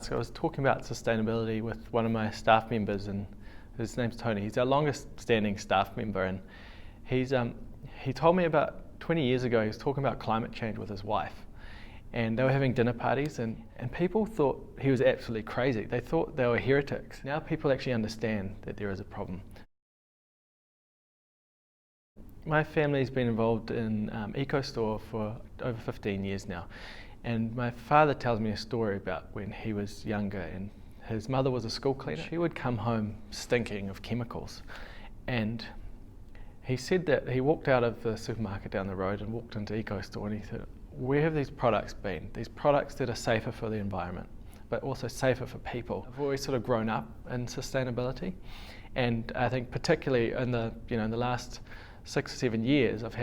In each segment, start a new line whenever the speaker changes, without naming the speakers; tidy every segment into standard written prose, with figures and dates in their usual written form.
So I was talking about sustainability with one of my staff members, and his name's Tony. He's our longest standing staff member, and he told me about 20 years ago he was talking about climate change with his wife, and they were having dinner parties, and people thought he was absolutely crazy. They thought they were heretics. Now people actually understand that there is a problem. My family's been involved in ecostore for over 15 years now, and my father tells me a story about when he was younger and his mother was a school cleaner. She would come home stinking of chemicals, and he said that he walked out of the supermarket down the road and walked into ecostore, and he said, where have these products been? These products that are safer for the environment but also safer for people. I've always sort of grown up in sustainability, and I think particularly in the last 6 or 7 years I've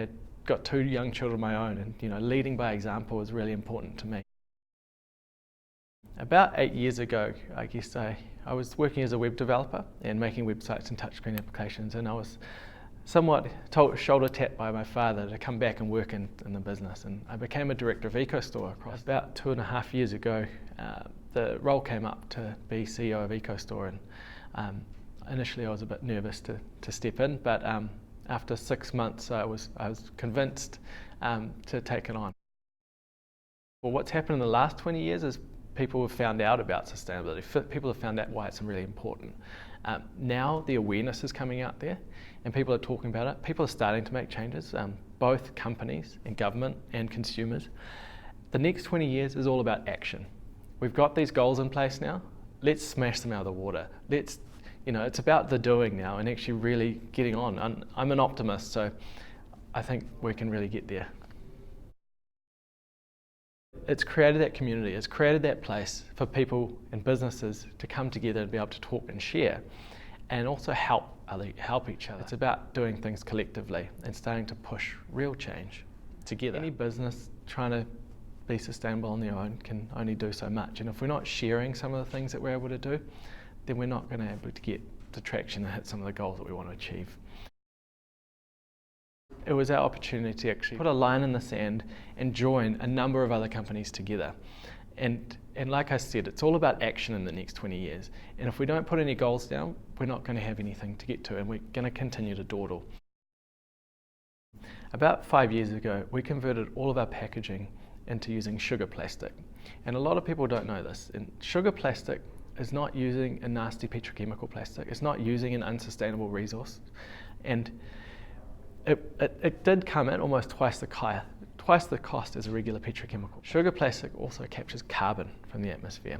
got 2 young children of my own, and leading by example is really important to me. About 8 years ago, I guess I was working as a web developer and making websites and touchscreen applications, and I was somewhat shoulder tapped by my father to come back and work in the business, and I became a director of ecostore across. About 2.5 years ago, the role came up to be CEO of ecostore, and initially I was a bit nervous to step in, but after 6 months I was convinced to take it on. Well, what's happened in the last 20 years is people have found out about sustainability. People have found out why it's really important. Now the awareness is coming out there and people are talking about it. People are starting to make changes, both companies and government and consumers. The next 20 years is all about action. We've got these goals in place now. Let's smash them out of the water. It's about the doing now and actually really getting on. I'm an optimist, so I think we can really get there. It's created that community, it's created that place for people and businesses to come together and be able to talk and share, and also help each other. It's about doing things collectively and starting to push real change together. Any business trying to be sustainable on their own can only do so much, and if we're not sharing some of the things that we're able to do, then we're not going to be able to get the traction and hit some of the goals that we want to achieve. It was our opportunity to actually put a line in the sand and join a number of other companies together. And like I said, it's all about action in the next 20 years. And if we don't put any goals down, we're not going to have anything to get to, and we're going to continue to dawdle. About 5 years ago, we converted all of our packaging into using sugar plastic. And a lot of people don't know this. And sugar plastic is not using a nasty petrochemical plastic. It's not using an unsustainable resource. And it did come at almost twice the cost as a regular petrochemical. Sugar plastic also captures carbon from the atmosphere.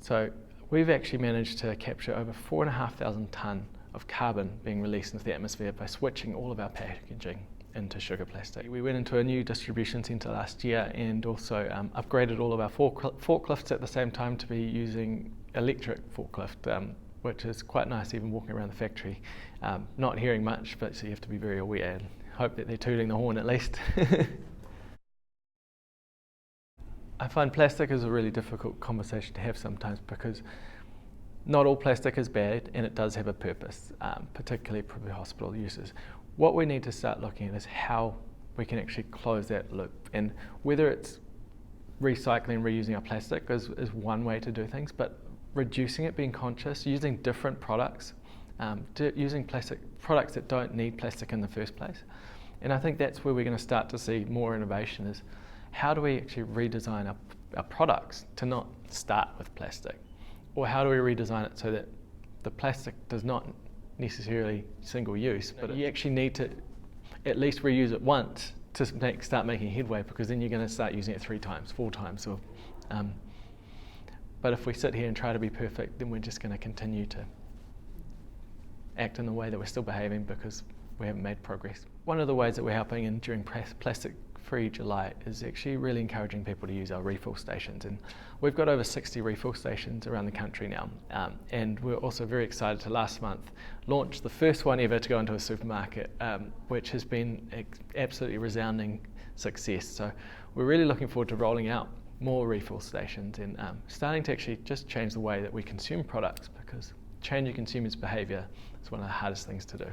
So we've actually managed to capture over 4,500 tonne of carbon being released into the atmosphere by switching all of our packaging into sugar plastic. We went into a new distribution centre last year and also upgraded all of our forklifts at the same time to be using electric forklift, which is quite nice even walking around the factory, not hearing much, but so you have to be very aware and hope that they're tooting the horn at least. I find plastic is a really difficult conversation to have sometimes, because not all plastic is bad and it does have a purpose, particularly for hospital uses. What we need to start looking at is how we can actually close that loop, and whether it's recycling, reusing our plastic is one way to do things, but reducing it, being conscious, using different products, using plastic products that don't need plastic in the first place. And I think that's where we're going to start to see more innovation, is how do we actually redesign our products to not start with plastic, or how do we redesign it so that the plastic does not necessarily single use, but you actually need to at least reuse it once to start making headway, because then you're going to start using it 3 times, 4 times. But if we sit here and try to be perfect, then we're just going to continue to act in the way that we're still behaving because we haven't made progress. One of the ways that we're helping in during Plastic Free July is actually really encouraging people to use our refill stations, and we've got over 60 refill stations around the country now, and we're also very excited to last month launch the first one ever to go into a supermarket, which has been an absolutely resounding success. So we're really looking forward to rolling out more refill stations and starting to actually just change the way that we consume products, because changing consumers' behaviour is one of the hardest things to do.